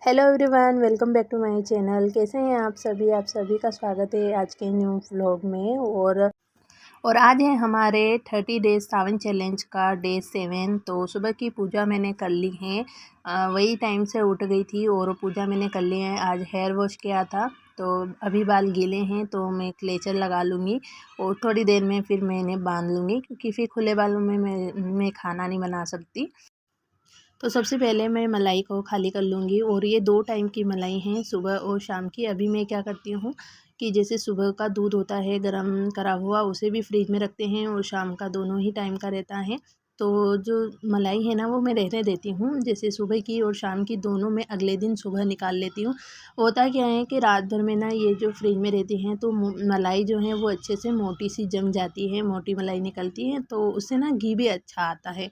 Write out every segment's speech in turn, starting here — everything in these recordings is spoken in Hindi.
Hello everyone, welcome back to my channel. कैसे हैं आप सभी का स्वागत है आज के न्यू व्लॉग में। और आज है हमारे 30 डेज सावन चैलेंज का डे 7। तो सुबह की पूजा मैंने कर ली है, वही टाइम से उठ गई थी और पूजा मैंने कर ली है। आज हेयर वॉश किया था तो अभी बाल गीले हैं तो मैं क्लेचर लगा लूँगी और थोड़ी देर में फिर मैं इन्हें बांध लूँगी, क्योंकि फिर खुले बालों में मैं खाना नहीं बना सकती। तो सबसे पहले मैं मलाई को खाली कर लूँगी और ये 2 टाइम की मलाई हैं, सुबह और शाम की। अभी मैं क्या करती हूँ कि जैसे सुबह का दूध होता है गरम करा हुआ, उसे भी फ्रिज में रखते हैं और शाम का दोनों ही टाइम का रहता है। तो जो मलाई है ना वो मैं रहने देती हूँ, जैसे सुबह की और शाम की दोनों मैं अगले दिन सुबह निकाल लेती हूँ। होता क्या है कि रात भर में ना ये जो फ्रिज में रहती हैं तो मलाई जो है वो अच्छे से मोटी सी जम जाती है, मोटी मलाई निकलती है, तो उससे ना घी भी अच्छा आता है।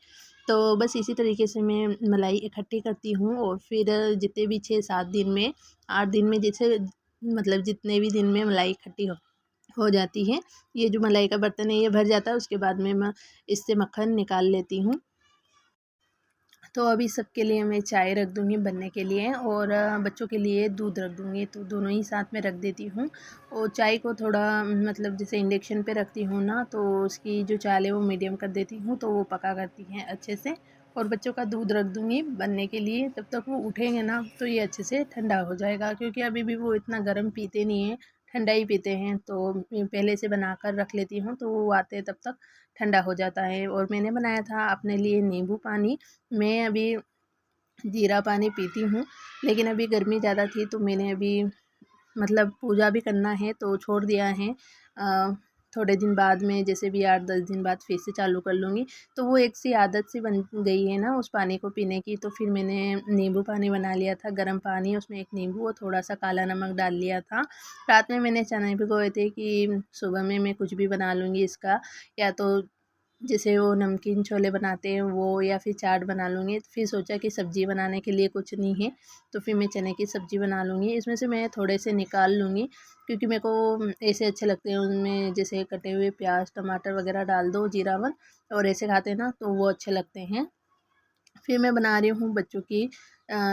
तो बस इसी तरीके से मैं मलाई इकट्ठी करती हूँ और फिर जितने भी 6-7 दिन में, 8 दिन में, जैसे मतलब जितने भी दिन में मलाई इकट्ठी हो जाती है, ये जो मलाई का बर्तन है ये भर जाता है, उसके बाद में मैं इससे मक्खन निकाल लेती हूँ। तो अभी सबके लिए मैं चाय रख दूँगी बनने के लिए और बच्चों के लिए दूध रख दूँगी, तो दोनों ही साथ में रख देती हूँ। और चाय को थोड़ा मतलब जैसे इंडक्शन पे रखती हूँ ना, तो उसकी जो चाल है वो मीडियम कर देती हूँ, तो वो पका करती हैं अच्छे से। और बच्चों का दूध रख दूँगी बनने के लिए, जब तक वो उठेंगे ना तो ये अच्छे से ठंडा हो जाएगा, क्योंकि अभी भी वो इतना गर्म पीते नहीं हैं, ठंडा ही पीते हैं। तो पहले से बना कर रख लेती हूँ, तो वो आते तब तक ठंडा हो जाता है। और मैंने बनाया था अपने लिए नींबू पानी। मैं अभी जीरा पानी पीती हूँ, लेकिन अभी गर्मी ज़्यादा थी तो मैंने अभी मतलब पूजा भी करना है तो छोड़ दिया है। थोड़े दिन बाद में, जैसे भी 8-10 दिन बाद फिर से चालू कर लूँगी। तो वो एक सी आदत सी बन गई है ना उस पानी को पीने की, तो फिर मैंने नींबू पानी बना लिया था, गर्म पानी, उसमें एक नींबू और थोड़ा-सा काला नमक डाल लिया था। रात में मैंने चने भिगोए थे कि सुबह में मैं कुछ भी बना लूँगी इसका, या तो जैसे वो नमकीन छोले बनाते हैं वो, या फिर चाट बना लूँगी। फिर सोचा कि सब्ज़ी बनाने के लिए कुछ नहीं है, तो फिर मैं चने की सब्ज़ी बना लूँगी। इसमें से मैं थोड़े से निकाल लूँगी, क्योंकि मेरे को ऐसे अच्छे लगते हैं, उनमें जैसे कटे हुए प्याज टमाटर वगैरह डाल दो, जीरावन, और ऐसे खाते हैं ना तो वो अच्छे लगते हैं। फिर मैं बना रही हूँ बच्चों की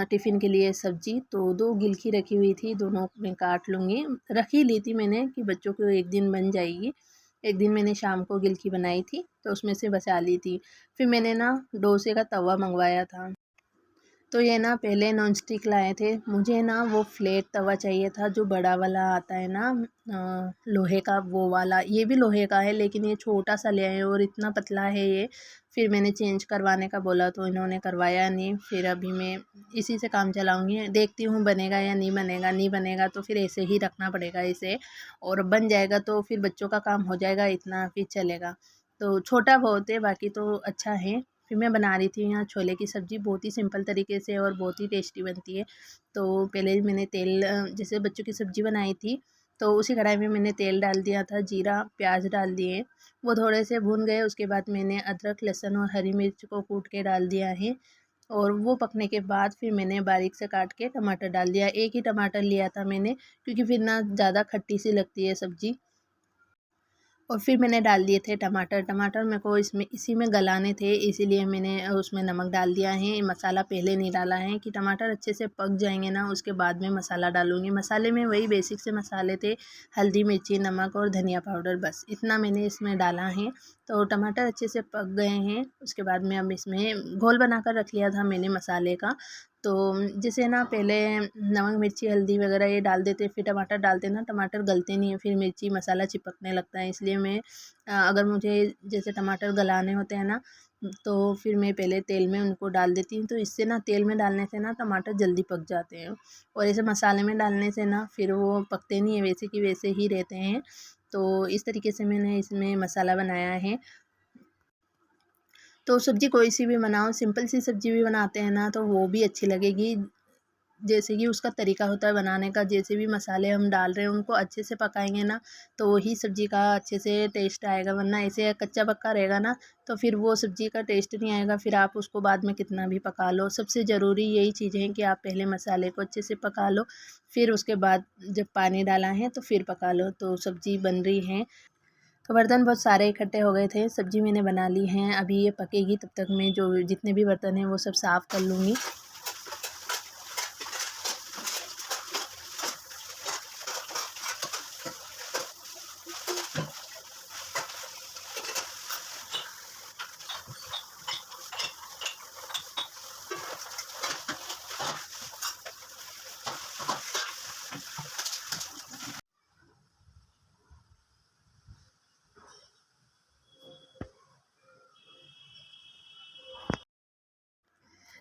टिफ़िन के लिए सब्ज़ी। तो 2 गिलकी रखी हुई थी, दोनों मैं काट लूँगी। रख ही ली थी मैंने कि बच्चों को एक दिन बन जाएगी। एक दिन मैंने शाम को गिलकी बनाई थी, तो उसमें से बचा ली थी। फिर मैंने ना डोसे का तवा मँगवाया था। तो ये ना पहले नॉन स्टिक लाए थे, मुझे ना वो फ्लैट तवा चाहिए था, जो बड़ा वाला आता है ना लोहे का, वो वाला। ये भी लोहे का है लेकिन ये छोटा सा ले आए हैं और इतना पतला है ये। फिर मैंने चेंज करवाने का बोला तो इन्होंने करवाया नहीं। फिर अभी मैं इसी से काम चलाऊँगी, देखती हूँ बनेगा या नहीं बनेगा। नहीं बनेगा तो फिर ऐसे ही रखना पड़ेगा इसे, और बन जाएगा तो फिर बच्चों का काम हो जाएगा, इतना फिर चलेगा। तो छोटा बहुत है, बाकी तो अच्छा है। फिर मैं बना रही थी यहाँ छोले की सब्ज़ी, बहुत ही सिंपल तरीके से और बहुत ही टेस्टी बनती है। तो पहले मैंने तेल जैसे बच्चों की सब्ज़ी बनाई थी, तो उसी कढ़ाई में मैंने तेल डाल दिया था, जीरा प्याज डाल दिए, वो थोड़े से भून गए। उसके बाद मैंने अदरक लहसुन और हरी मिर्च को कूट के डाल दिया है, और वो पकने के बाद फिर मैंने बारीक से काट के टमाटर डाल दिया। एक ही टमाटर लिया था मैंने, क्योंकि फिर ना ज़्यादा खट्टी सी लगती है सब्ज़ी। और फिर मैंने डाल दिए थे टमाटर। टमाटर मेरे को इसमें इसी में गलाने थे, इसीलिए मैंने उसमें नमक डाल दिया है। मसाला पहले नहीं डाला है कि टमाटर अच्छे से पक जाएंगे ना, उसके बाद में मसाला डालूँगी। मसाले में वही बेसिक से मसाले थे, हल्दी मिर्ची नमक और धनिया पाउडर, बस इतना मैंने इसमें डाला है। तो टमाटर अच्छे से पक गए हैं, उसके बाद में अब इसमें घोल बना कर रख लिया था मैंने मसाले का। तो जैसे ना पहले नमक मिर्ची हल्दी वगैरह ये डाल देते, फिर टमाटर डालते ना, टमाटर गलते नहीं है, फिर मिर्ची मसाला चिपकने लगता है। इसलिए मैं अगर मुझे जैसे टमाटर गलाने होते हैं ना, तो फिर मैं पहले तेल में उनको डाल देती हूँ, तो इससे ना तेल में डालने से ना टमाटर जल्दी पक जाते हैं, और ऐसे मसाले में डालने से ना फिर वो पकते नहीं है, वैसे की वैसे ही रहते हैं। तो इस तरीके से मैंने इसमें मसाला बनाया है। तो सब्ज़ी कोई सी भी बनाओ, सिंपल सी सब्ज़ी भी बनाते हैं ना तो वो भी अच्छी लगेगी। जैसे कि उसका तरीका होता है बनाने का, जैसे भी मसाले हम डाल रहे हैं उनको अच्छे से पकाएंगे ना, तो वही सब्ज़ी का अच्छे से टेस्ट आएगा। वरना ऐसे कच्चा पक्का रहेगा ना तो फिर वो सब्ज़ी का टेस्ट नहीं आएगा, फिर आप उसको बाद में कितना भी पका लो। सबसे ज़रूरी यही चीज़ है कि आप पहले मसाले को अच्छे से पका लो, फिर उसके बाद जब पानी डाला है तो फिर पका लो, तो सब्ज़ी बन रही है। तो बर्तन बहुत सारे इकट्ठे हो गए थे, सब्ज़ी मैंने बना ली है। अभी ये पकेगी तब तक मैं जो जितने भी बर्तन हैं वो सब साफ़ कर लूँगी।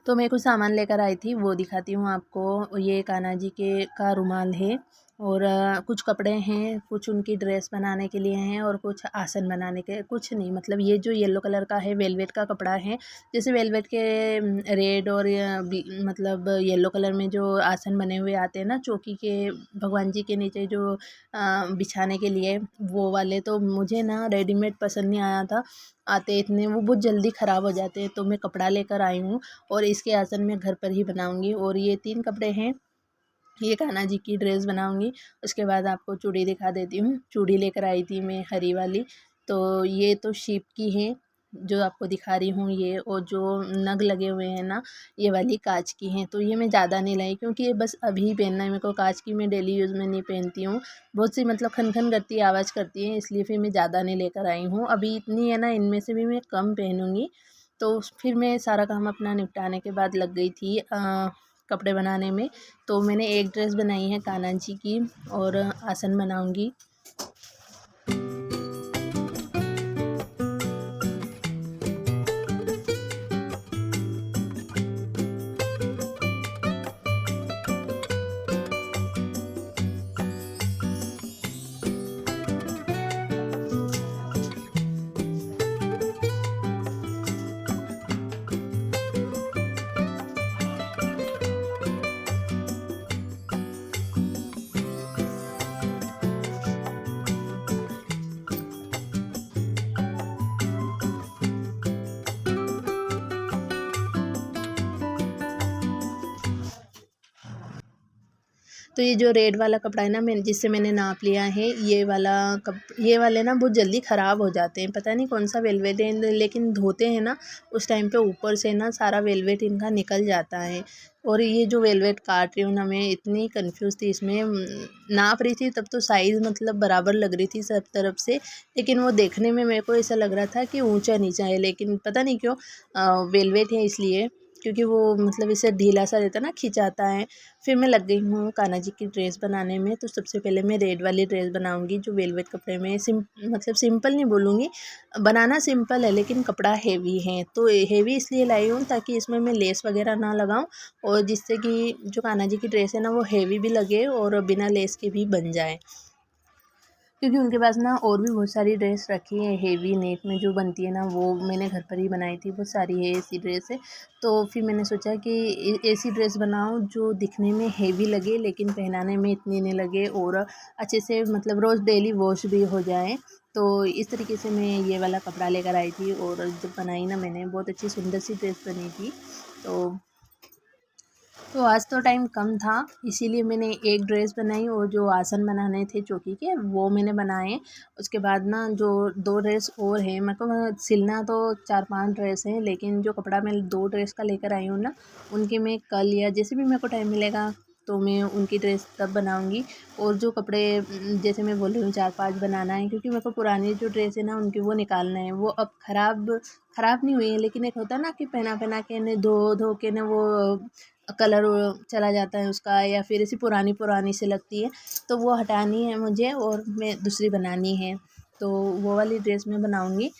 तो मैं कुछ सामान लेकर आई थी, वो दिखाती हूँ आपको। ये कान्हा जी के का रुमाल है और कुछ कपड़े हैं, कुछ उनकी ड्रेस बनाने के लिए हैं और कुछ आसन बनाने के, कुछ नहीं मतलब ये जो येलो कलर का है वेलवेट का कपड़ा है। जैसे वेलवेट के रेड और मतलब येलो कलर में जो आसन बने हुए आते हैं ना चौकी के, भगवान जी के नीचे जो बिछाने के लिए, वो वाले तो मुझे ना रेडीमेड पसंद नहीं आया था। आते इतने वो बहुत जल्दी ख़राब हो जाते हैं, तो मैं कपड़ा लेकर आई हूँ और इसके आसन मैं घर पर ही बनाऊँगी। और ये 3 कपड़े हैं, ये कान्हा जी की ड्रेस बनाऊँगी। उसके बाद आपको चूड़ी दिखा देती हूँ। चूड़ी लेकर आई थी मैं हरी वाली, तो ये तो शिप की है जो आपको दिखा रही हूँ ये, और जो नग लगे हुए हैं ना, ये वाली काँच की हैं। तो ये मैं ज़्यादा नहीं लाई क्योंकि ये बस अभी पहनना है मेरे को, काँच की मैं डेली यूज़ में नहीं पहनती हूँ। बहुत सी मतलब खन-खन करती है, आवाज़ करती है, इसलिए फिर मैं ज़्यादा नहीं लेकर आई हूँ। अभी इतनी है ना, इनमें से भी मैं कम पहनूँगी। तो फिर मैं सारा काम अपना निपटाने के बाद लग गई थी कपड़े बनाने में। तो मैंने एक ड्रेस बनाई है कान्हा जी की और आसन बनाऊंगी। तो ये जो रेड वाला कपड़ा है ना, मैंने जिससे मैंने नाप लिया है, ये वाले ना बहुत जल्दी ख़राब हो जाते हैं। पता नहीं कौन सा वेलवेट है, लेकिन धोते हैं ना उस टाइम पे ऊपर से ना सारा वेलवेट इनका निकल जाता है। और ये जो वेलवेट काट रही हूँ ना, मैं इतनी कंफ्यूज थी इसमें। नाप रही थी तब तो साइज़ मतलब बराबर लग रही थी सब तरफ से, लेकिन वो देखने में मेरे को ऐसा लग रहा था कि ऊंचा नीचा है, लेकिन पता नहीं क्यों वेलवेट है इसलिए, क्योंकि वो मतलब इसे ढीला सा रहता ना, खिंचाता है। फिर मैं लग गई हूँ कान्हा जी की ड्रेस बनाने में। तो सबसे पहले मैं रेड वाली ड्रेस बनाऊंगी जो वेलवेट कपड़े में, मतलब सिंपल नहीं बोलूँगी, बनाना सिंपल है लेकिन कपड़ा हेवी है। तो हेवी इसलिए लाई हूँ ताकि इसमें मैं लेस वगैरह ना लगाऊँ, और जिससे कि जो कान्हा जी की ड्रेस है ना वो हेवी भी लगे और बिना लेस के भी बन जाए। क्योंकि उनके पास ना और भी बहुत सारी ड्रेस रखी है हेवी नेट में जो बनती है ना, वो मैंने घर पर ही बनाई थी, बहुत सारी है ऐसी ड्रेस है। तो फिर मैंने सोचा कि ऐसी ड्रेस बनाऊं जो दिखने में हेवी लगे लेकिन पहनाने में इतनी नहीं लगे, और अच्छे से मतलब रोज़ डेली वॉश भी हो जाए। तो इस तरीके से मैं ये वाला कपड़ा लेकर आई थी, और जब बनाई ना मैंने, बहुत अच्छी सुंदर सी ड्रेस बनी थी। तो तो आज तो टाइम कम था, इसीलिए मैंने एक ड्रेस बनाई, और जो आसन बनाने थे चौकी के वो मैंने बनाए। उसके बाद ना जो 2 ड्रेस और हैं, मेरे को सिलना तो 4-5 ड्रेस हैं, लेकिन जो कपड़ा मैं 2 ड्रेस का लेकर आई हूँ ना, उनके मैं कल या जैसे भी मेरे को टाइम मिलेगा तो मैं उनकी ड्रेस तब बनाऊँगी। और जो कपड़े जैसे मैं बोल रही हूँ 4-5 बनाना है, क्योंकि मेरे को पुरानी जो ड्रेस है ना उनकी वो निकालना है। वो अब ख़राब नहीं हुई है, लेकिन एक होता है ना कि पहना के ने धो धो के ना वो कलर चला जाता है उसका, या फिर ऐसी पुरानी पुरानी सी लगती है। तो वो हटानी है मुझे और मैं दूसरी बनानी है, तो वो वाली ड्रेस मैं बनाऊँगी।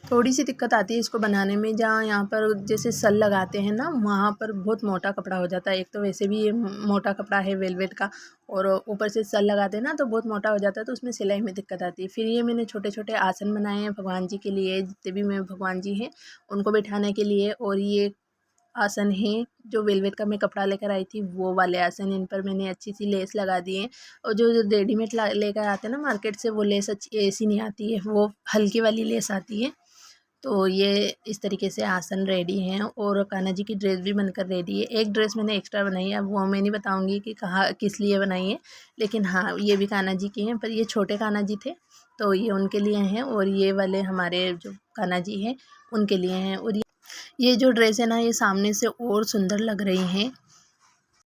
थोड़ी सी दिक्कत आती है इसको बनाने में, जहाँ यहाँ पर जैसे सल लगाते हैं ना, वहाँ पर बहुत मोटा कपड़ा हो जाता है। एक तो वैसे भी ये मोटा कपड़ा है वेलवेट का, और ऊपर से सल लगाते हैं ना तो बहुत मोटा हो जाता है, तो उसमें सिलाई में दिक्कत आती है। फिर ये मैंने छोटे छोटे आसन बनाए हैं भगवान जी के लिए, जितने भी मेरे भगवान जी हैं उनको बैठाने के लिए। और ये आसन है जो वेलवेट का मैं कपड़ा लेकर आई थी, वो वाले आसन, इन पर मैंने अच्छी सी लेस लगा दी है। और जो जो रेडीमेड लेकर आते हैं ना मार्केट से, वो लेस अच्छी ऐसी नहीं आती है, वो हल्की वाली लेस आती है। तो ये इस तरीके से आसन रेडी हैं और कान्हा जी की ड्रेस भी बनकर रेडी है। एक ड्रेस मैंने एक्स्ट्रा बनाई है, अब वो मैं नहीं बताऊंगी कि कहाँ किस लिए बनाई है, लेकिन हाँ ये भी कान्हा जी की हैं, पर ये छोटे कान्हा जी थे तो ये उनके लिए हैं, और ये वाले हमारे जो कान्हा जी हैं उनके लिए हैं। और ये जो ड्रेस है ना, ये सामने से और सुंदर लग रही हैं